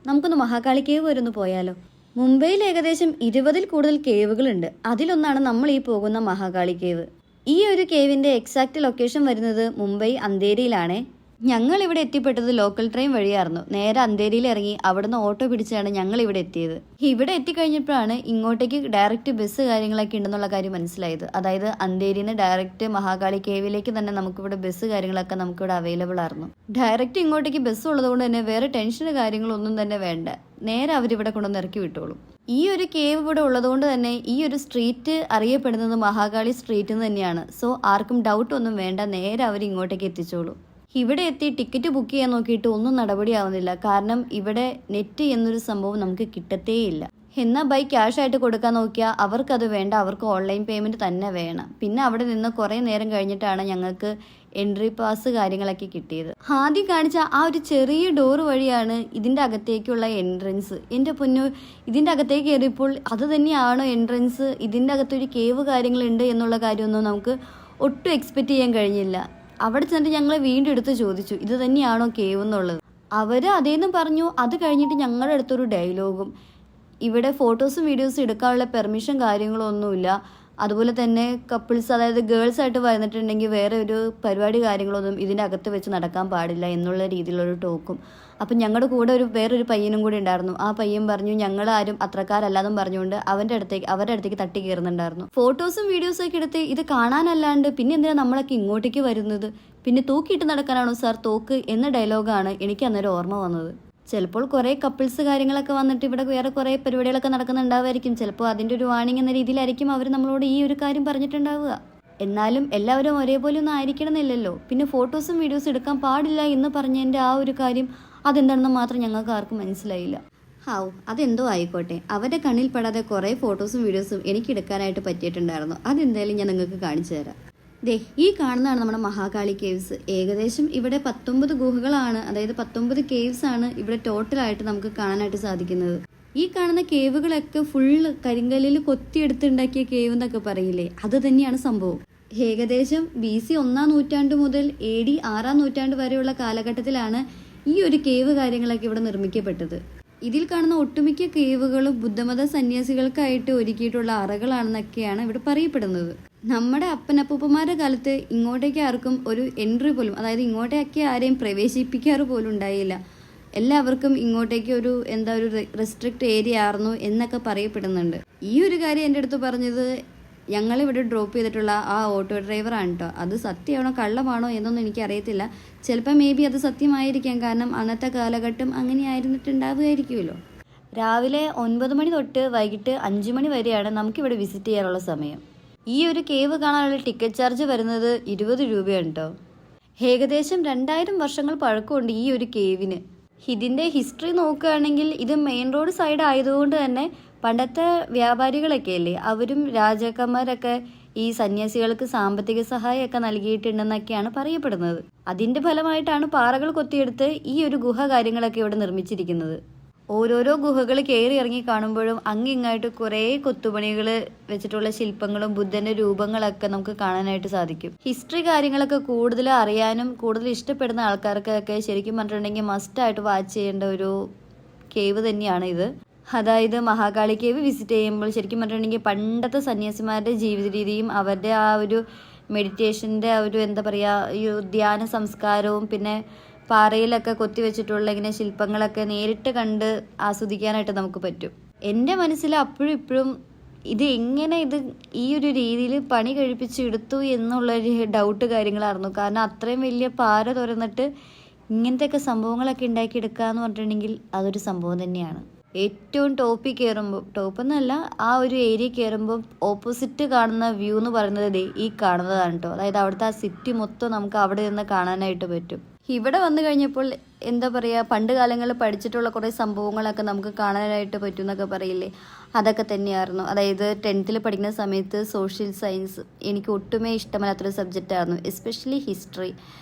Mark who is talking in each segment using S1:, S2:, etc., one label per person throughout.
S1: നമുക്കൊന്ന് മഹാകാളി കേവ് വരെ ഒന്ന് പോയാലോ? മുംബൈയിൽ ഏകദേശം 20-ൽ കൂടുതൽ കേവുകളുണ്ട്. അതിലൊന്നാണ് നമ്മൾ ഈ പോകുന്ന മഹാകാളി കേവ്. ഈ ഒരു കേവിന്റെ എക്സാക്ട് ലൊക്കേഷൻ വരുന്നത് മുംബൈ അന്തേരിയിലാണേ. ഞങ്ങൾ ഇവിടെ എത്തിപ്പെട്ടത് ലോക്കൽ ട്രെയിൻ വഴിയായിരുന്നു. നേരെ അന്തേരിയിൽ ഇറങ്ങി അവിടുന്ന് ഓട്ടോ പിടിച്ചാണ് ഞങ്ങൾ ഇവിടെ എത്തിയത്. ഇവിടെ എത്തിക്കഴിഞ്ഞപ്പോഴാണ് ഇങ്ങോട്ടേക്ക് ഡയറക്റ്റ് ബസ് കാര്യങ്ങളൊക്കെ ഉണ്ടെന്നുള്ള കാര്യം മനസ്സിലായത്. അതായത് അന്തേരിയിൽ നിന്ന് ഡയറക്റ്റ് മഹാകാളി കേവിലേക്ക് തന്നെ നമുക്കിവിടെ ബസ് കാര്യങ്ങളൊക്കെ നമുക്കിവിടെ അവൈലബിൾ ആയിരുന്നു. ഡയറക്റ്റ് ഇങ്ങോട്ടേക്ക് ബസ് ഉള്ളതുകൊണ്ട് തന്നെ വേറെ ടെൻഷന് കാര്യങ്ങളൊന്നും തന്നെ വേണ്ട. നേരെ അവരിവിടെ കൊണ്ടുവന്ന് ഇറക്കി വിട്ടോളും. ഈ ഒരു കേവ് ഇവിടെ ഉള്ളതുകൊണ്ട് തന്നെ ഈ ഒരു സ്ട്രീറ്റ് അറിയപ്പെടുന്നത് മഹാകാളി സ്ട്രീറ്റ് എന്ന് തന്നെയാണ്. സോ ആർക്കും ഡൗട്ട് ഒന്നും വേണ്ട, നേരെ അവർ ഇങ്ങോട്ടേക്ക് എത്തിച്ചോളൂ. ഇവിടെ എത്തി ടിക്കറ്റ് ബുക്ക് ചെയ്യാൻ നോക്കിയിട്ട് ഒന്നും നടപടിയാവുന്നില്ല. കാരണം ഇവിടെ നെറ്റ് എന്നൊരു സംഭവം നമുക്ക് കിട്ടത്തേയില്ല. എന്നാൽ ബൈ ക്യാഷ് ആയിട്ട് കൊടുക്കാൻ നോക്കിയാൽ അവർക്കത് വേണ്ട, അവർക്ക് ഓൺലൈൻ പേയ്മെൻറ്റ് തന്നെ വേണം. പിന്നെ അവിടെ നിന്ന് കുറേ നേരം കഴിഞ്ഞിട്ടാണ് ഞങ്ങൾക്ക് എൻട്രി പാസ് കാര്യങ്ങളൊക്കെ കിട്ടിയത്. ആദ്യം കാണിച്ച ആ ഒരു ചെറിയ ഡോറ് വഴിയാണ് ഇതിൻ്റെ അകത്തേക്കുള്ള എൻട്രൻസ്. എൻ്റെ പൊന്നു, ഇതിൻ്റെ അകത്തേക്ക് കയറിയപ്പോൾ അത് തന്നെയാണോ എൻട്രൻസ്? ഇതിൻ്റെ അകത്തൊരു കേവ് കാര്യങ്ങളുണ്ട് എന്നുള്ള കാര്യമൊന്നും നമുക്ക് ഒട്ടും എക്സ്പെക്റ്റ് ചെയ്യാൻ കഴിഞ്ഞില്ല. അവിടെ ചെന്നിട്ട് ഞങ്ങൾ വീണ്ടും എടുത്ത് ചോദിച്ചു, ഇത് തന്നെയാണോ കേവ് എന്നുള്ളത്. അവർ അതേന്നും പറഞ്ഞു. അത് കഴിഞ്ഞിട്ട് ഞങ്ങളുടെ അടുത്തൊരു ഡയലോഗും, ഇവിടെ ഫോട്ടോസും വീഡിയോസും എടുക്കാനുള്ള പെർമിഷൻ കാര്യങ്ങളൊന്നുമില്ല. അതുപോലെ തന്നെ കപ്പിൾസ്, അതായത് ഗേൾസ് ആയിട്ട് വന്നിട്ടുണ്ടെങ്കിൽ വേറെ ഒരു പരിപാടി കാര്യങ്ങളൊന്നും ഇതിൻ്റെ അകത്ത് വെച്ച് നടക്കാൻ പാടില്ല എന്നുള്ള രീതിയിലൊരു ടോക്കും. അപ്പം ഞങ്ങളുടെ കൂടെ വേറൊരു പയ്യനും കൂടി ഉണ്ടായിരുന്നു. ആ പയ്യൻ പറഞ്ഞു ഞങ്ങൾ ആരും അത്രക്കാരല്ലാന്നും പറഞ്ഞുകൊണ്ട് അവരുടെ അടുത്തേക്ക് തട്ടി കയറുന്നുണ്ടായിരുന്നു. ഫോട്ടോസും വീഡിയോസും ഒക്കെ എടുത്ത് ഇത് കാണാനല്ലാണ്ട് പിന്നെ എന്തിനാണ് നമ്മളൊക്കെ ഇങ്ങോട്ടേക്ക് വരുന്നത്? പിന്നെ തൂക്കിയിട്ട് നടക്കാനാണോ സാർ തോക്ക് എന്ന ഡയലോഗാണ് എനിക്ക് അന്നേരം ഓർമ്മ വന്നത്. ചിലപ്പോൾ കുറേ കപ്പിൾസ് കാര്യങ്ങളൊക്കെ വന്നിട്ട് ഇവിടെ വേറെ കുറേ പരിപാടികളൊക്കെ നടക്കുന്നുണ്ടാവുമായിരിക്കും. ചിലപ്പോൾ അതിൻ്റെ ഒരു വാണിംഗ് എന്ന രീതിയിലായിരിക്കും അവർ നമ്മളോട് ഈ ഒരു കാര്യം പറഞ്ഞിട്ടുണ്ടാവുക. എന്നാലും എല്ലാവരും ഒരേപോലെ ഒന്നും ആയിരിക്കണമെന്നില്ലല്ലോ. പിന്നെ ഫോട്ടോസും വീഡിയോസും എടുക്കാൻ പാടില്ല എന്ന് പറഞ്ഞതിൻ്റെ ആ ഒരു കാര്യം അതെന്താണെന്ന് മാത്രം ഞങ്ങൾക്ക് ആർക്കും മനസ്സിലായില്ല. അതെന്തോ ആയിക്കോട്ടെ, അവരുടെ കണ്ണിൽ പെടാതെ കുറേ ഫോട്ടോസും വീഡിയോസും എനിക്ക് എടുക്കാനായിട്ട് പറ്റിയിട്ടുണ്ടായിരുന്നു. അതെന്തായാലും ഞാൻ നിങ്ങൾക്ക് കാണിച്ചു തരാം. ഈ കാണുന്നതാണ് നമ്മുടെ മഹാകാളി കേവ്സ്. ഏകദേശം ഇവിടെ 19 ഗുഹകളാണ്, അതായത് 19 കേവ്സ് ആണ് ഇവിടെ ടോട്ടലായിട്ട് നമുക്ക് കാണാനായിട്ട് സാധിക്കുന്നത്. ഈ കാണുന്ന കേവുകളൊക്കെ ഫുള്ള് കരിങ്കല്ലിൽ കൊത്തിയെടുത്തുണ്ടാക്കിയ കേവ് എന്നൊക്കെ പറയില്ലേ, അത് തന്നെയാണ് സംഭവം. ഏകദേശം BC 1-ാം നൂറ്റാണ്ട് മുതൽ AD 6-ാം നൂറ്റാണ്ട് വരെയുള്ള കാലഘട്ടത്തിലാണ് ഈ ഒരു കേവ് കാര്യങ്ങളൊക്കെ ഇവിടെ നിർമ്മിക്കപ്പെട്ടത്. ഇതിൽ കാണുന്ന ഒട്ടുമിക്ക കേവുകളും ബുദ്ധമത സന്യാസികൾക്കായിട്ട് ഒരുക്കിയിട്ടുള്ള അറകളാണെന്നൊക്കെയാണ് ഇവിടെ പറയപ്പെടുന്നത്. നമ്മുടെ അപ്പനപ്പൂപ്പന്മാരുടെ കാലത്ത് ഇങ്ങോട്ടേക്ക് ആർക്കും ഒരു എൻട്രി പോലും, അതായത് ഇങ്ങോട്ടേക്ക് ആരെയും പ്രവേശിപ്പിക്കാറ് പോലും ഉണ്ടായില്ല. എല്ലാവർക്കും ഇങ്ങോട്ടേക്ക് ഒരു റെസ്ട്രിക്റ്റ് ഏരിയ ആയിരുന്നു എന്നൊക്കെ പറയപ്പെടുന്നുണ്ട്. ഈ ഒരു കാര്യം എൻ്റെ അടുത്ത് പറഞ്ഞത് ഞങ്ങളിവിടെ ഡ്രോപ്പ് ചെയ്തിട്ടുള്ള ആ ഓട്ടോ ഡ്രൈവറാണ് കേട്ടോ. അത് സത്യമാണോ കള്ളമാണോ എന്നൊന്നും എനിക്കറിയത്തില്ല. ചിലപ്പോൾ മേ ബി അത് സത്യമായിരിക്കാം. കാരണം അന്നത്തെ കാലഘട്ടം അങ്ങനെ ആയിരുന്നിട്ടുണ്ടാവുമായിരിക്കുമല്ലോ. രാവിലെ 9 മണി തൊട്ട് വൈകിട്ട് 5 മണി വരെയാണ് നമുക്കിവിടെ വിസിറ്റ് ചെയ്യാനുള്ള സമയം. ഈ ഒരു കേവ് കാണാനുള്ള ടിക്കറ്റ് ചാർജ് വരുന്നത് 20 രൂപയാണ് കേട്ടോ. ഏകദേശം 2000 വർഷങ്ങൾ പഴക്കമുണ്ട് ഈ ഒരു കേവിന്. ഇതിൻ്റെ ഹിസ്റ്ററി നോക്കുകയാണെങ്കിൽ ഇത് മെയിൻ റോഡ് സൈഡ് ആയതുകൊണ്ട് തന്നെ പണ്ടത്തെ വ്യാപാരികളൊക്കെ അല്ലേ, അവരും രാജാക്കന്മാരൊക്കെ ഈ സന്യാസികൾക്ക് സാമ്പത്തിക സഹായമൊക്കെ നൽകിയിട്ടുണ്ടെന്നൊക്കെയാണ് പറയപ്പെടുന്നത്. അതിൻ്റെ ഫലമായിട്ടാണ് പാറകൾ കൊത്തിയെടുത്ത് ഈ ഒരു ഗുഹ കാര്യങ്ങളൊക്കെ ഇവിടെ നിർമ്മിച്ചിരിക്കുന്നത്. ഓരോരോ ഗുഹകൾ കയറി ഇറങ്ങി കാണുമ്പോഴും അങ്ങിങ്ങായിട്ട് കുറേ കൊത്തുപണികൾ വെച്ചിട്ടുള്ള ശില്പങ്ങളും ബുദ്ധൻ്റെ രൂപങ്ങളൊക്കെ നമുക്ക് കാണാനായിട്ട് സാധിക്കും. ഹിസ്റ്ററി കാര്യങ്ങളൊക്കെ കൂടുതൽ അറിയാനും കൂടുതൽ ഇഷ്ടപ്പെടുന്ന ആൾക്കാർക്കൊക്കെ ശരിക്കും പറഞ്ഞിട്ടുണ്ടെങ്കിൽ മസ്റ്റായിട്ട് വാച്ച് ചെയ്യേണ്ട ഒരു കേവ് തന്നെയാണ് ഇത്. അതായത് മഹാകാളി കേവ് വിസിറ്റ് ചെയ്യുമ്പോൾ ശരിക്കും പറഞ്ഞിട്ടുണ്ടെങ്കിൽ പണ്ടത്തെ സന്യാസിമാരുടെ ജീവിത രീതിയും അവരുടെ ആ ഒരു മെഡിറ്റേഷൻ്റെ ആ ഒരു ഈ ധ്യാന സംസ്കാരവും പിന്നെ പാറയിലൊക്കെ കൊത്തിവെച്ചിട്ടുള്ള ഇങ്ങനെ ശില്പങ്ങളൊക്കെ നേരിട്ട് കണ്ട് ആസ്വദിക്കാനായിട്ട് നമുക്ക് പറ്റും. എൻ്റെ മനസ്സിൽ അപ്പോഴും ഇപ്പോഴും ഇത് എങ്ങനെ ഈ ഒരു രീതിയിൽ പണി കഴിപ്പിച്ചെടുത്തു എന്നുള്ളൊരു ഡൗട്ട് കാര്യങ്ങളായിരുന്നു. കാരണം അത്രയും വലിയ പാറ തുറന്നിട്ട് ഇങ്ങനത്തെയൊക്കെ സംഭവങ്ങളൊക്കെ ഉണ്ടാക്കിയെടുക്കുക എന്ന് പറഞ്ഞിട്ടുണ്ടെങ്കിൽ അതൊരു സംഭവം തന്നെയാണ്. ഏറ്റവും ടോപ്പിൽ കയറുമ്പോൾ, ടോപ്പെന്നല്ല ആ ഒരു ഏരിയ കയറുമ്പോൾ ഓപ്പോസിറ്റ് കാണുന്ന വ്യൂ എന്ന് പറയുന്നത് ഈ കാണുന്നതാണ് കേട്ടോ. അതായത് അവിടുത്തെ ആ സിറ്റി മൊത്തം നമുക്ക് അവിടെ നിന്ന് കാണാനായിട്ട് പറ്റും. ഇവിടെ വന്നു കഴിഞ്ഞപ്പോൾ പണ്ട് കാലങ്ങളിൽ പഠിച്ചിട്ടുള്ള കുറേ സംഭവങ്ങളൊക്കെ നമുക്ക് കാണാനായിട്ട് പറ്റും എന്നൊക്കെ പറയില്ലേ, അതൊക്കെ തന്നെയായിരുന്നു. അതായത് 10th പഠിക്കുന്ന സമയത്ത് സോഷ്യൽ സയൻസ് എനിക്ക് ഒട്ടുമേ ഇഷ്ടമല്ലാത്തൊരു സബ്ജക്റ്റായിരുന്നു, എസ്പെഷ്യലി ഹിസ്റ്ററി.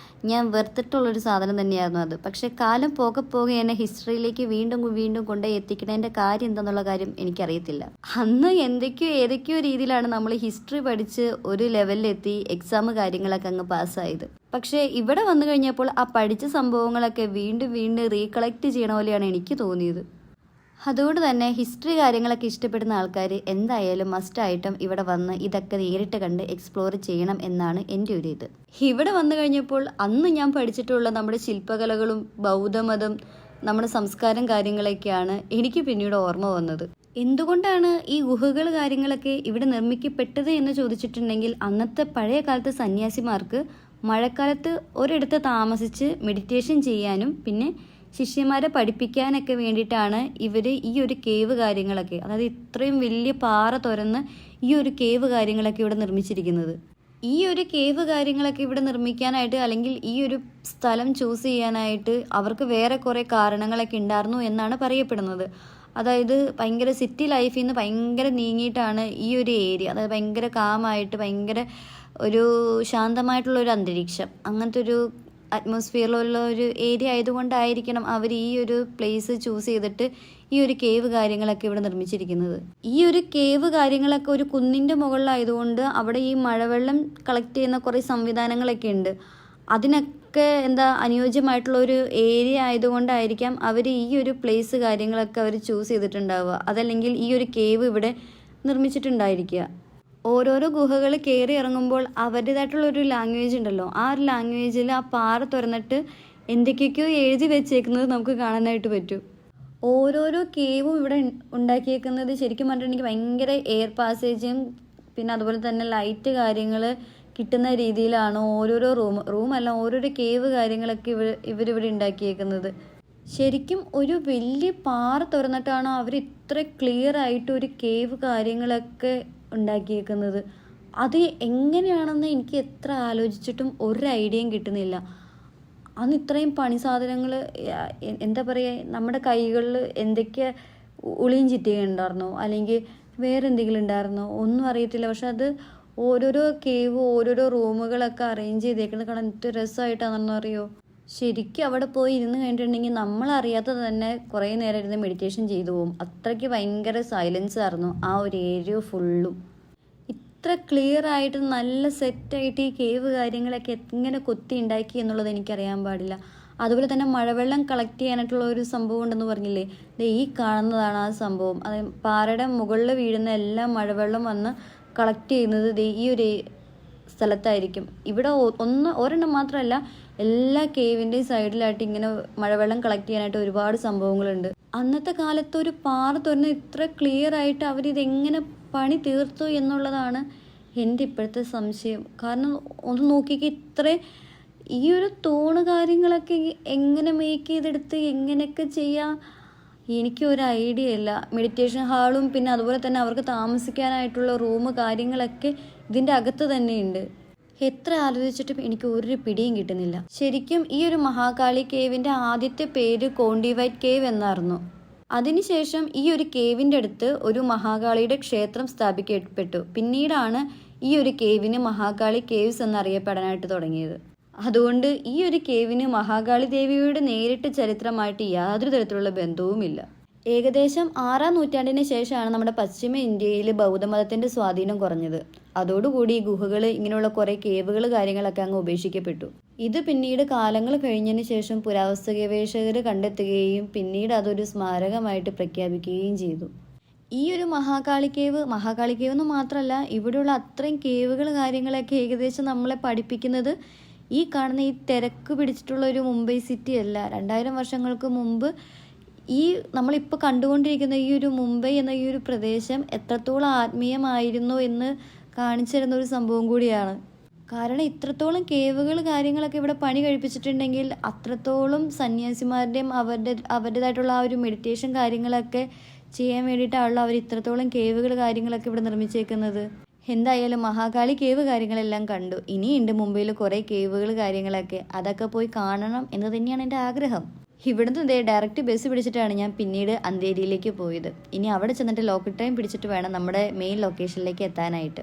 S1: ഞാൻ വെറുത്തിട്ടുള്ളൊരു സാധനം തന്നെയായിരുന്നു അത്. പക്ഷെ കാലം പോകെ പോകെ എന്നെ ഹിസ്റ്ററിയിലേക്ക് വീണ്ടും വീണ്ടും കൊണ്ടുപോയി എത്തിക്കണതിൻ്റെ കാര്യം എന്താണെന്നുള്ള കാര്യം എനിക്കറിയത്തില്ല. അന്ന് ഏതൊക്കെയോ രീതിയിലാണ് നമ്മൾ ഹിസ്റ്ററി പഠിച്ച് ഒരു ലെവലിലെത്തി എക്സാം കാര്യങ്ങളൊക്കെ അങ്ങ് പാസ്സായത്. പക്ഷേ ഇവിടെ വന്നു കഴിഞ്ഞപ്പോൾ ആ പഠിച്ച സംഭവങ്ങളൊക്കെ വീണ്ടും റീകളക്ട് ചെയ്യണ പോലെയാണ് എനിക്ക് തോന്നിയത്. അതുകൊണ്ട് തന്നെ ഹിസ്റ്ററി കാര്യങ്ങളൊക്കെ ഇഷ്ടപ്പെടുന്ന ആൾക്കാർ എന്തായാലും മസ്റ്റായിട്ടും ഇവിടെ വന്ന് ഇതൊക്കെ നേരിട്ട് കണ്ട് എക്സ്പ്ലോർ ചെയ്യണം എന്നാണ് എൻ്റെ ഒരു ഇത്. ഇവിടെ വന്നു കഴിഞ്ഞപ്പോൾ അന്ന് ഞാൻ പഠിച്ചിട്ടുള്ള നമ്മുടെ ശില്പകലകളും ബൗദ്ധമതം നമ്മുടെ സംസ്കാരം കാര്യങ്ങളൊക്കെയാണ് എനിക്ക് പിന്നീട് ഓർമ്മ വന്നത്. എന്തുകൊണ്ടാണ് ഈ ഗുഹകൾ കാര്യങ്ങളൊക്കെ ഇവിടെ നിർമ്മിക്കപ്പെട്ടത് എന്ന് ചോദിച്ചിട്ടുണ്ടെങ്കിൽ, അന്നത്തെ പഴയ കാലത്തെ സന്യാസിമാർക്ക് മഴക്കാലത്ത് ഒരിടത്ത് താമസിച്ച് മെഡിറ്റേഷൻ ചെയ്യാനും പിന്നെ ശിഷ്യന്മാരെ പഠിപ്പിക്കാനൊക്കെ വേണ്ടിയിട്ടാണ് ഇവർ ഈ ഒരു കേവ് കാര്യങ്ങളൊക്കെ, അതായത് ഇത്രയും വലിയ പാറ തുറന്ന് ഈ ഒരു കേവ് കാര്യങ്ങളൊക്കെ ഇവിടെ നിർമ്മിച്ചിരിക്കുന്നത്. ഈ ഒരു കേവ് കാര്യങ്ങളൊക്കെ ഇവിടെ നിർമ്മിക്കാനായിട്ട് അല്ലെങ്കിൽ ഈ ഒരു സ്ഥലം ചൂസ് ചെയ്യാനായിട്ട് അവർക്ക് വേറെ കുറേ കാരണങ്ങളൊക്കെ ഉണ്ടായിരുന്നു എന്നാണ് പറയപ്പെടുന്നത്. അതായത് ഭയങ്കര സിറ്റി ലൈഫിൽ നിന്ന് ഭയങ്കര നീങ്ങിയിട്ടാണ് ഈ ഒരു ഏരിയ, അതായത് ഭയങ്കര കാമായിട്ട് ഭയങ്കര ഒരു ശാന്തമായിട്ടുള്ള ഒരു അന്തരീക്ഷം, അങ്ങനത്തെ ഒരു അറ്റ്മോസ്ഫിയറിലുള്ള ഒരു ഏരിയ ആയതുകൊണ്ടായിരിക്കണം അവർ ഈ ഒരു പ്ലേസ് ചൂസ് ചെയ്തിട്ട് ഈ ഒരു കേവ് കാര്യങ്ങളൊക്കെ ഇവിടെ നിർമ്മിച്ചിരിക്കുന്നത്. ഈ ഒരു കേവ് കാര്യങ്ങളൊക്കെ ഒരു കുന്നിൻ്റെ മുകളിലായതുകൊണ്ട് അവിടെ ഈ മഴവെള്ളം കളക്ട് ചെയ്യുന്ന കുറേ സംവിധാനങ്ങളൊക്കെ ഉണ്ട്. അതിനൊക്കെ അനുയോജ്യമായിട്ടുള്ള ഒരു ഏരിയ ആയതുകൊണ്ടായിരിക്കാം അവർ ഈ ഒരു പ്ലേസ് കാര്യങ്ങളൊക്കെ അവർ ചൂസ് ചെയ്തിട്ടുണ്ടാവുക. അതല്ലെങ്കിൽ ഈ ഒരു കേവ് ഇവിടെ നിർമ്മിച്ചിട്ടുണ്ടായിരിക്കുക. ഓരോരോ ഗുഹകൾ കയറി ഇറങ്ങുമ്പോൾ അവരുടേതായിട്ടുള്ളൊരു ലാംഗ്വേജ് ഉണ്ടല്ലോ, ആ ഒരു ലാംഗ്വേജിൽ ആ പാറ തുറന്നിട്ട് എന്തൊക്കെയൊക്കെയോ എഴുതി വെച്ചേക്കുന്നത് നമുക്ക് കാണാനായിട്ട് പറ്റും. ഓരോരോ കേവും ഇവിടെ ഉണ്ടാക്കിയേക്കുന്നത് ശരിക്കും പറഞ്ഞിട്ടുണ്ടെങ്കിൽ ഭയങ്കര എയർ പാസേജും പിന്നെ അതുപോലെ തന്നെ ലൈറ്റ് കാര്യങ്ങൾ കിട്ടുന്ന രീതിയിലാണ് ഓരോരോ റൂമല്ല ഓരോരോ കേവ് കാര്യങ്ങളൊക്കെ ഇവരിവിടെ ഉണ്ടാക്കിയേക്കുന്നത്. ശരിക്കും ഒരു വലിയ പാറ തുറന്നിട്ടാണോ അവർ ഇത്ര ക്ലിയർ ആയിട്ട് ഒരു കേവ് കാര്യങ്ങളൊക്കെ ഉണ്ടാക്കിയേക്കുന്നത്. അത് എങ്ങനെയാണെന്ന് എനിക്ക് എത്ര ആലോചിച്ചിട്ടും ഒരു ഐഡിയയും കിട്ടുന്നില്ല. അന്ന് ഇത്രയും പണി സാധനങ്ങൾ നമ്മുടെ കൈകളിൽ എന്തൊക്കെ ഉളിയും ചിറ്റിയും ഉണ്ടായിരുന്നോ അല്ലെങ്കിൽ വേറെ എന്തെങ്കിലും ഉണ്ടായിരുന്നോ ഒന്നും അറിയത്തില്ല. പക്ഷെ അത് ഓരോരോ കേവ് ഓരോരോ റൂമുകളൊക്കെ അറേഞ്ച് ചെയ്തേക്കുന്നത് കാണാൻ എന്ത് രസമായിട്ടാണെന്നോ അറിയോ. ശരിക്കും അവിടെ പോയി ഇരുന്ന് കഴിഞ്ഞിട്ടുണ്ടെങ്കിൽ നമ്മളറിയാത്തത് തന്നെ കുറേ നേരം ഇരുന്ന് മെഡിറ്റേഷൻ ചെയ്തു പോകും. അത്രയ്ക്ക് ഭയങ്കര സൈലൻസ് ആയിരുന്നു ആ ഒരു ഏരിയ ഫുള്ളും. ഇത്ര ക്ലിയർ ആയിട്ട് നല്ല സെറ്റായിട്ട് ഈ കേവ് കാര്യങ്ങളൊക്കെ എങ്ങനെ കൊത്തി ഉണ്ടാക്കി എന്നുള്ളത് എനിക്കറിയാൻ പാടില്ല. അതുപോലെ തന്നെ മഴവെള്ളം കളക്ട് ചെയ്യാനായിട്ടുള്ള ഒരു സംഭവം ഉണ്ടെന്ന് പറഞ്ഞില്ലേ, ഈ കാണുന്നതാണ് ആ സംഭവം. അത് പാറയുടെ മുകളിൽ വീഴുന്ന എല്ലാ മഴവെള്ളം വന്ന് കളക്ട് ചെയ്യുന്നത് ഈ ഒരു സ്ഥലത്തായിരിക്കും. ഇവിടെ ഒരെണ്ണം മാത്രമല്ല, എല്ലാ കേവിൻ്റെയും സൈഡിലായിട്ട് ഇങ്ങനെ മഴവെള്ളം കളക്ട് ചെയ്യാനായിട്ട് ഒരുപാട് സംഭവങ്ങളുണ്ട്. അന്നത്തെ കാലത്ത് ഒരു പാറ തുറന്ന് ഇത്ര ക്ലിയർ ആയിട്ട് അവരിതെങ്ങനെ പണി തീർത്തു എന്നുള്ളതാണ് എൻ്റെ ഇപ്പോഴത്തെ സംശയം. കാരണം ഒന്ന് നോക്കിക്ക് ഇത്ര ഈ ഒരു തൂണ് കാര്യങ്ങളൊക്കെ എങ്ങനെ മേക്ക് ചെയ്തെടുത്ത് എങ്ങനെയൊക്കെ ചെയ്യാം എനിക്കൊരു ഐഡിയ ഇല്ല. മെഡിറ്റേഷൻ ഹാളും പിന്നെ അതുപോലെ തന്നെ അവർക്ക് താമസിക്കാനായിട്ടുള്ള റൂം കാര്യങ്ങളൊക്കെ ഇതിൻ്റെ അകത്ത് തന്നെയുണ്ട്. എത്ര ആലോചിച്ചിട്ടും എനിക്ക് ഒരു പിടിയും കിട്ടുന്നില്ല. ശരിക്കും ഈ ഒരു മഹാകാളി കേവിൻ്റെ ആദ്യത്തെ പേര് കോണ്ടിവൈറ്റ് കേവ് എന്നായിരുന്നു. അതിനുശേഷം ഈ ഒരു കേവിൻ്റെ അടുത്ത് ഒരു മഹാകാളിയുടെ ക്ഷേത്രം സ്ഥാപിക്കപ്പെട്ടു. പിന്നീടാണ് ഈ ഒരു കേവിന് മഹാകാളി കേവ്സ് എന്നറിയപ്പെടാനായിട്ട് തുടങ്ങിയത്. അതുകൊണ്ട് ഈ ഒരു കേവിന് മഹാകാളി ദേവിയുടെ നേരിട്ട് ചരിത്രമായിട്ട് യാതൊരു തരത്തിലുള്ള ബന്ധവുമില്ല. ഏകദേശം 6-ാം നൂറ്റാണ്ടിന് ശേഷമാണ് നമ്മുടെ പശ്ചിമ ഇന്ത്യയിൽ ബൗദ്ധമതത്തിൻ്റെ സ്വാധീനം കുറഞ്ഞത്. അതോടുകൂടി ഈ ഗുഹകൾ ഇങ്ങനെയുള്ള കുറേ കേവുകൾ കാര്യങ്ങളൊക്കെ അങ്ങ് ഉപേക്ഷിക്കപ്പെട്ടു. ഇത് പിന്നീട് കാലങ്ങൾ കഴിഞ്ഞതിന് ശേഷം പുരാവസ്തു ഗവേഷകർ കണ്ടെത്തുകയും പിന്നീട് അതൊരു സ്മാരകമായിട്ട് പ്രഖ്യാപിക്കുകയും ചെയ്തു. ഈ ഒരു മഹാകാളി കേവ് എന്ന് മാത്രമല്ല, ഇവിടെയുള്ള അത്രയും കേവുകൾ കാര്യങ്ങളൊക്കെ ഏകദേശം നമ്മളെ പഠിപ്പിക്കുന്നത് ഈ കാണുന്ന ഈ തിരക്ക് പിടിച്ചിട്ടുള്ള ഒരു മുംബൈ സിറ്റി അല്ല. 2000 വർഷങ്ങൾക്ക് മുമ്പ് ഈ നമ്മളിപ്പോൾ കണ്ടുകൊണ്ടിരിക്കുന്ന ഈ ഒരു മുംബൈ എന്ന ഈ ഒരു പ്രദേശം എത്രത്തോളം ആത്മീയമായിരുന്നു എന്ന് കാണിച്ചു തരുന്ന ഒരു സംഭവം കൂടിയാണ്. കാരണം ഇത്രത്തോളം കേവുകൾ കാര്യങ്ങളൊക്കെ ഇവിടെ പണി കഴിപ്പിച്ചിട്ടുണ്ടെങ്കിൽ അത്രത്തോളം സന്യാസിമാരുടെയും അവരുടേതായിട്ടുള്ള ആ ഒരു മെഡിറ്റേഷൻ കാര്യങ്ങളൊക്കെ ചെയ്യാൻ വേണ്ടിയിട്ടാണല്ലോ അവർ ഇത്രത്തോളം കേവുകൾ കാര്യങ്ങളൊക്കെ ഇവിടെ നിർമ്മിച്ചേക്കുന്നത്. എന്തായാലും മഹാകാളി കേവ് കാര്യങ്ങളെല്ലാം കണ്ടു. ഇനിയുണ്ട് മുംബൈയിൽ കുറേ കേവുകൾ കാര്യങ്ങളൊക്കെ, അതൊക്കെ പോയി കാണണം എന്ന് തന്നെയാണ് എൻ്റെ ആഗ്രഹം. ഇവിടുന്ന് ഡയറക്റ്റ് ബസ് പിടിച്ചിട്ടാണ് ഞാൻ പിന്നീട് അന്തേരിയിലേക്ക് പോയത്. ഇനി അവിടെ ചെന്നിട്ട് ലോക്കൽ ട്രെയിൻ പിടിച്ചിട്ട് വേണം നമ്മുടെ മെയിൻ ലൊക്കേഷനിലേക്ക് എത്താനായിട്ട്.